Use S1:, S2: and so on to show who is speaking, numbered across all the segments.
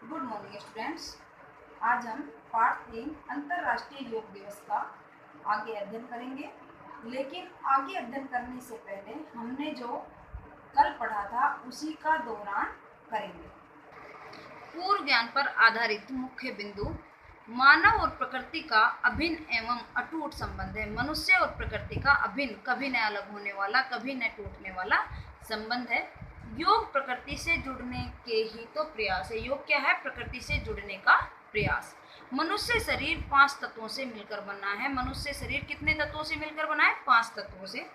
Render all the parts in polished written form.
S1: Good morning students. आज हम part 3 अंतर्राष्ट्रीय योग दिवस का आगे अध्ययन करेंगे। लेकिन आगे अध्ययन करने से पहले हमने जो कल पढ़ा था उसी का दोहरान करेंगे। पूर्व ज्ञान पर आधारित मुख्य बिंदु: मानव और प्रकृति का अभिन्न एवं अटूट संबंध है। मनुष्य और प्रकृति का अभिन्न, कभी न अलग होने वाला, कभी न टूटने वाला संबंध है। योग प्रकृति से जुड़ने के ही तो प्रयास है। योग क्या है? प्रकृति से जुड़ने का प्रयास। मनुष्य शरीर 5 तत्वों से मिलकर बना है। मनुष्य शरीर कितने तत्वों से मिलकर बना है? 5 तत्वों से।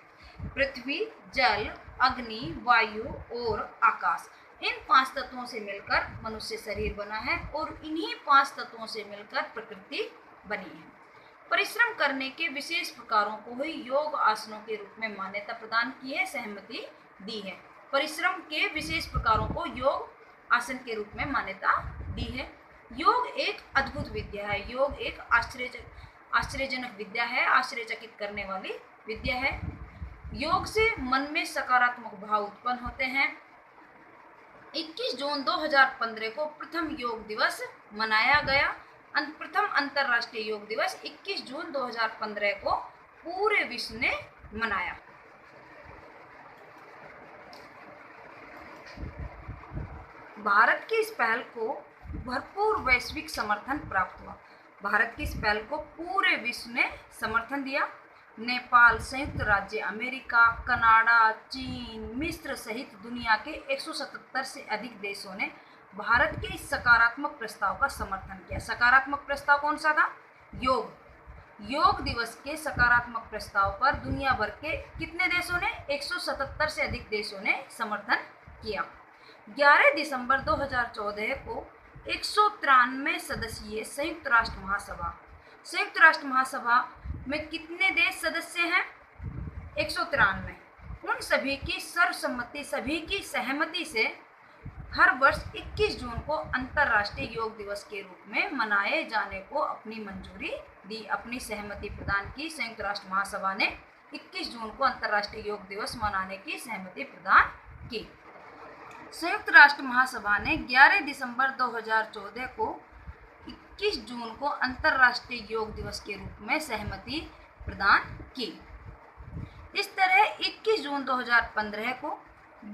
S1: पृथ्वी, जल, अग्नि, वायु और आकाश, इन 5 तत्वों से मिलकर मनुष्य शरीर बना है और इन्हीं 5 तत्वों से मिलकर प्रकृति बनी है। परिश्रम करने के विशेष प्रकारों को ही योग आसनों के रूप में मान्यता प्रदान की है, सहमति दी है। परिश्रम के विशेष प्रकारों को योग आसन के रूप में मान्यता दी है। योग एक अद्भुत विद्या है। योग एक आश्चर्यजनक विद्या है, आश्चर्यचकित करने वाली विद्या है। योग से मन में सकारात्मक भाव उत्पन्न होते हैं। 21 जून 2015 को प्रथम योग दिवस मनाया गया। प्रथम अंतर्राष्ट्रीय योग दिवस 21 जून 2015 को पूरे विश्व ने मनाया। भारत की इस पहल को भरपूर वैश्विक समर्थन प्राप्त हुआ। भारत की इस पहल को पूरे विश्व ने समर्थन दिया। नेपाल, संयुक्त राज्य अमेरिका, कनाडा, चीन, मिस्र सहित दुनिया के 177 से अधिक देशों ने भारत के इस सकारात्मक प्रस्ताव का समर्थन किया। सकारात्मक प्रस्ताव कौन सा था? योग दिवस के सकारात्मक प्रस्ताव पर दुनिया भर के कितने देशों ने? 177 से अधिक देशों ने समर्थन किया। 11 दिसंबर 2014 को 193 सदस्यीय संयुक्त राष्ट्र महासभा में कितने देश सदस्य हैं? 193। उन सभी की सर्वसम्मति, सभी की सहमति से हर वर्ष 21 जून को अंतर्राष्ट्रीय योग दिवस के रूप में मनाए जाने को अपनी मंजूरी दी, अपनी सहमति प्रदान की। संयुक्त राष्ट्र महासभा ने 21 जून को अंतर्राष्ट्रीय योग दिवस मनाने की सहमति प्रदान की। संयुक्त राष्ट्र महासभा ने 11 दिसंबर 2014 को 21 जून को अंतर्राष्ट्रीय योग दिवस के रूप में सहमति प्रदान की। इस तरह 21 जून 2015 को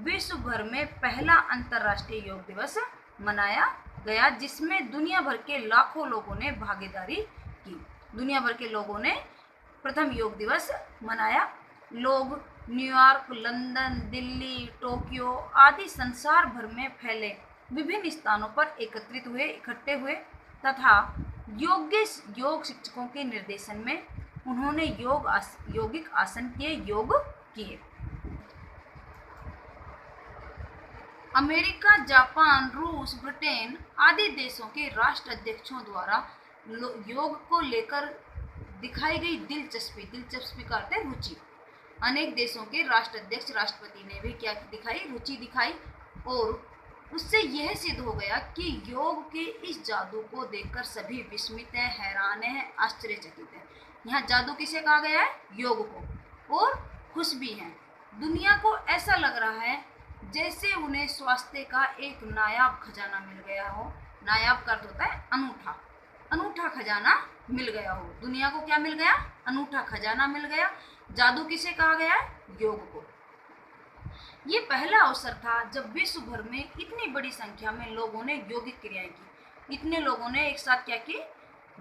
S1: विश्व भर में पहला अंतर्राष्ट्रीय योग दिवस मनाया गया, जिसमें दुनिया भर के लाखों लोगों ने भागीदारी की। दुनिया भर के लोगों ने प्रथम योग दिवस मनाया। लोग न्यूयॉर्क, लंदन, दिल्ली, टोक्यो आदि संसार भर में फैले विभिन्न स्थानों पर इकट्ठे हुए तथा योग शिक्षकों के निर्देशन में उन्होंने योगिक आसन योग किए। अमेरिका, जापान, रूस, ब्रिटेन आदि देशों के राष्ट्र अध्यक्षों द्वारा योग को लेकर दिखाई गई दिलचस्पी का अर्थ है रुचि। अनेक देशों के राष्ट्र अध्यक्ष, राष्ट्रपति ने भी क्या दिखाई? रुचि दिखाई। और उससे यह सिद्ध हो गया कि योग के इस जादू को देखकर सभी विस्मित हैं, हैरान हैं, आश्चर्यचकित हैं। यहाँ जादू किसे कहा गया है? योग को। और खुश भी हैं। दुनिया को ऐसा लग रहा है जैसे उन्हें स्वास्थ्य का एक नायाब खजाना मिल गया हो। नायाब का अर्थ होता है अनूठा। अनूठा खजाना मिल गया हो। दुनिया को क्या मिल गया? अनूठा खजाना मिल गया। जादू किसे कहा गया है? योग को। ये पहला अवसर था जब विश्व भर में इतनी बड़ी संख्या में लोगों ने योगिक क्रियाएं की। इतने लोगों ने एक साथ क्या की?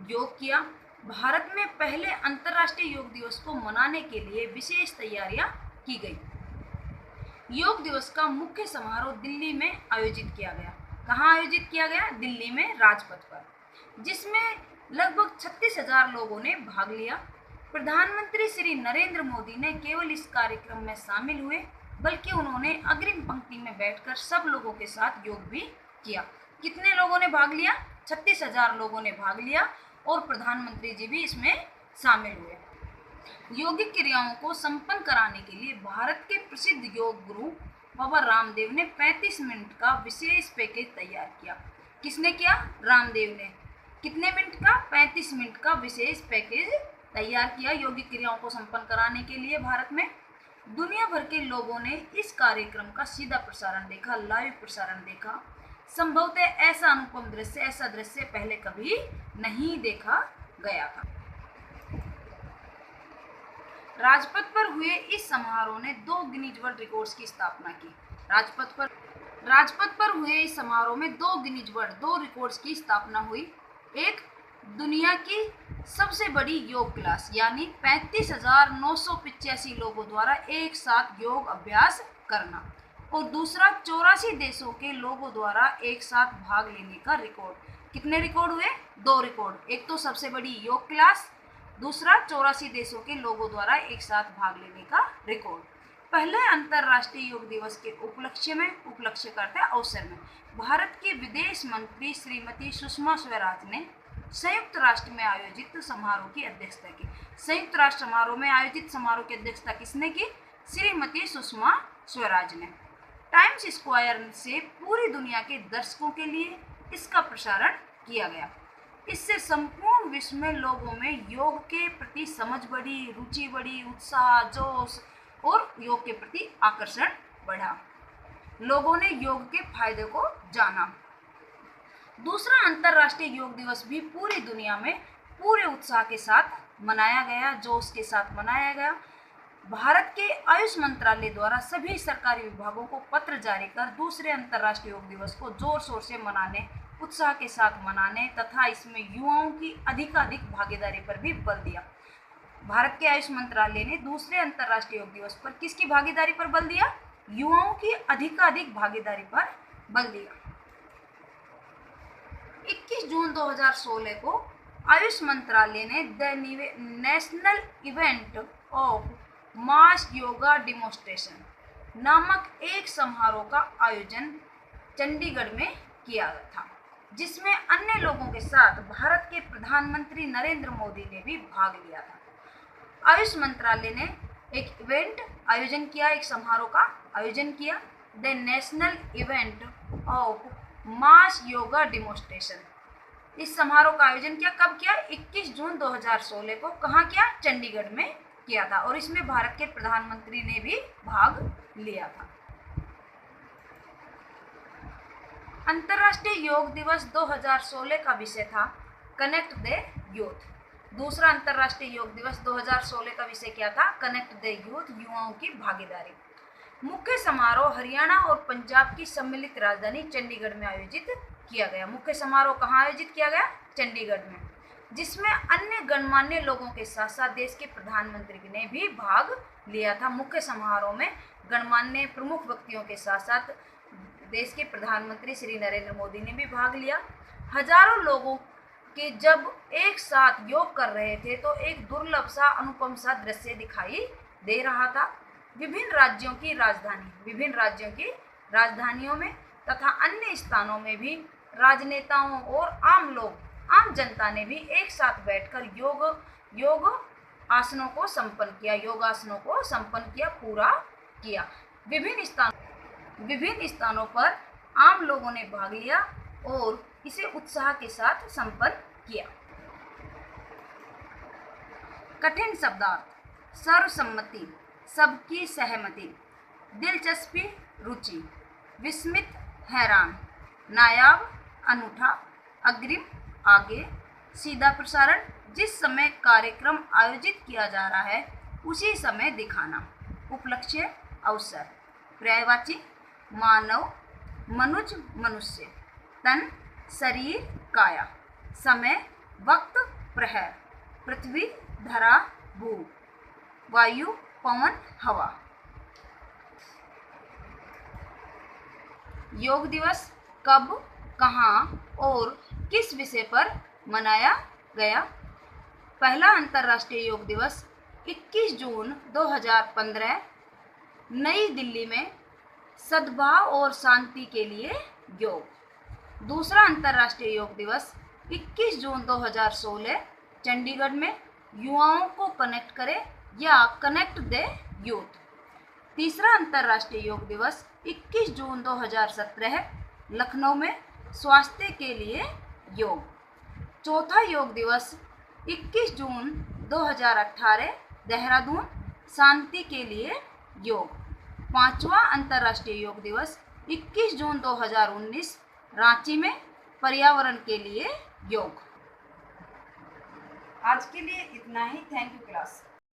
S1: योग किया। भारत में पहले अंतर्राष्ट्रीय योग दिवस को मनाने के लिए विशेष तैयारियां की गई। योग दिवस का मुख्य समारोह दिल्ली में आयोजित किया गया। कहाँ आयोजित किया गया? दिल्ली में, राजपथ पर, जिसमें लगभग 36,000 लोगों ने भाग लिया। प्रधानमंत्री श्री नरेंद्र मोदी ने केवल इस कार्यक्रम में शामिल हुए, बल्कि उन्होंने अग्रिम पंक्ति में बैठकर सब लोगों के साथ योग भी किया। कितने लोगों ने भाग लिया? 36,000 लोगों ने भाग लिया और प्रधानमंत्री जी भी इसमें शामिल हुए। योगिक क्रियाओं को संपन्न कराने के लिए भारत के प्रसिद्ध योग गुरु बाबा रामदेव ने 35 मिनट का विशेष पैकेज तैयार किया। किसने किया? रामदेव ने। कितने मिनट का? 35 मिनट का विशेष पैकेज तैयार किया योगिक क्रियाओं को संपन्न कराने के लिए भारत में। दुनिया भर के लोगों ने इस कार्यक्रम का सीधा प्रसारण देखा, लाइव प्रसारण देखा। संभवतः ऐसा अनुपम दृश्य, ऐसा दृश्य पहले कभी नहीं देखा गया था। राजपथ पर हुए इस समारोह ने 2 गिनीज वर्ल्ड रिकॉर्ड्स की स्थापना की। राजपथ पर हुए इस समारोह में 2 गिनीज वर्ल्ड 2 रिकॉर्ड्स की स्थापना हुई। एक, दुनिया की सबसे बड़ी योग क्लास यानी 35,985 लोगों द्वारा एक साथ योग अभ्यास करना, और दूसरा 84 देशों के लोगों द्वारा एक साथ भाग लेने का रिकॉर्ड। कितने रिकॉर्ड हुए? 2 रिकॉर्ड। एक तो सबसे बड़ी योग क्लास, दूसरा 84 देशों के लोगों द्वारा एक साथ भाग लेने का रिकॉर्ड। पहले अंतर्राष्ट्रीय योग दिवस के उपलक्ष्य करते अवसर में भारत की विदेश मंत्री श्रीमती सुषमा स्वराज ने संयुक्त राष्ट्र में आयोजित समारोह की अध्यक्षता की। संयुक्त राष्ट्र समारोह में आयोजित समारोह की अध्यक्षता किसने की? श्रीमती सुषमा स्वराज ने। टाइम्स स्क्वायर से पूरी दुनिया के दर्शकों के लिए इसका प्रसारण किया गया। इससे संपूर्ण विश्व में लोगों में योग के प्रति समझ बढ़ी, रुचि बढ़ी, उत्साह, जोश और योग के प्रति आकर्षण बढ़ा। लोगों ने योग के फायदे को जाना। दूसरा अंतर्राष्ट्रीय योग दिवस भी पूरी दुनिया में पूरे उत्साह के साथ मनाया गया, जोश के साथ मनाया गया। भारत के आयुष मंत्रालय द्वारा सभी सरकारी विभागों को पत्र जारी कर दूसरे अंतर्राष्ट्रीय योग दिवस को जोर शोर से मनाने, उत्साह के साथ मनाने तथा इसमें युवाओं की अधिकाधिक भागीदारी पर भी बल दिया। भारत के आयुष मंत्रालय ने दूसरे अंतर्राष्ट्रीय योग दिवस पर किसकी भागीदारी पर बल दिया? युवाओं की अधिकाधिक भागीदारी पर बल दिया। 21 जून 2016 को आयुष मंत्रालय ने the national event of mass yoga demonstration नामक एक समारोह का आयोजन चंडीगढ़ में किया था, जिसमें अन्य लोगों के साथ भारत के प्रधानमंत्री नरेंद्र मोदी ने भी भाग लिया था। आयुष मंत्रालय ने एक इवेंट आयोजन किया, एक समारोह का आयोजन किया, the national event of mass yoga demonstration. इस समारोह का आयोजन किया, कब किया? 21 जून 2016 को। कहाँ किया? चंडीगढ़ में किया था, और इसमें भारत के प्रधानमंत्री ने भी भाग लिया था। अंतर्राष्ट्रीय योग दिवस 2016 का विषय था कनेक्ट द यूथ। दूसरा अंतर्राष्ट्रीय योग दिवस 2016 का विषय क्या था? कनेक्ट द यूथ, युवाओं की भागीदारी। मुख्य समारोह हरियाणा और पंजाब की सम्मिलित राजधानी चंडीगढ़ में आयोजित किया गया। मुख्य समारोह कहाँ आयोजित किया गया? चंडीगढ़ में, जिसमें अन्य गणमान्य लोगों के साथ साथ देश के प्रधानमंत्री ने भी भाग लिया था। मुख्य समारोह में गणमान्य प्रमुख व्यक्तियों के साथ साथ देश के प्रधानमंत्री श्री नरेंद्र मोदी ने भी भाग लिया। हजारों लोगों के जब एक साथ योग कर रहे थे तो एक दुर्लभ सा, अनुपम सा दृश्य दिखाई दे रहा था। विभिन्न राज्यों की राजधानियों में तथा अन्य स्थानों में भी राजनेताओं और आम जनता ने भी एक साथ बैठकर योग आसनों को संपन्न किया, योगासनों को संपन्न किया, पूरा किया। विभिन्न स्थानों पर आम लोगों ने भाग लिया और इसे उत्साह के साथ संपन्न किया। कठिन शब्दार्थ: सर्वसम्मति, सबकी सहमति, दिलचस्पी, रुचि, विस्मित, हैरान, नायाब, अनूठा, अग्रिम, आगे, सीधा प्रसारण, जिस समय कार्यक्रम आयोजित किया जा रहा है उसी समय दिखाना, उपलक्ष्य, अवसर, पर्यायवाची, मानव, मनुज, मनुष्य, तन, शरीर, काया, समय, वक्त, प्रहर, पृथ्वी, धरा, भू, वायु, पवन, हवा। योग दिवस कब, कहाँ और किस विषय पर मनाया गया? पहला अंतर्राष्ट्रीय योग दिवस 21 जून 2015 नई दिल्ली में सद्भाव और शांति के लिए योग। दूसरा अंतर्राष्ट्रीय योग दिवस 21 जून 2016 चंडीगढ़ में युवाओं को कनेक्ट करें या कनेक्ट द यूथ। तीसरा अंतर्राष्ट्रीय योग दिवस 21 जून 2017 लखनऊ में स्वास्थ्य के लिए योग। चौथा योग दिवस 21 जून 2018 देहरादून, शांति के लिए योग। पांचवा अंतर्राष्ट्रीय योग दिवस 21 जून 2019 रांची में पर्यावरण के लिए योग। आज के लिए इतना ही। Thank you class.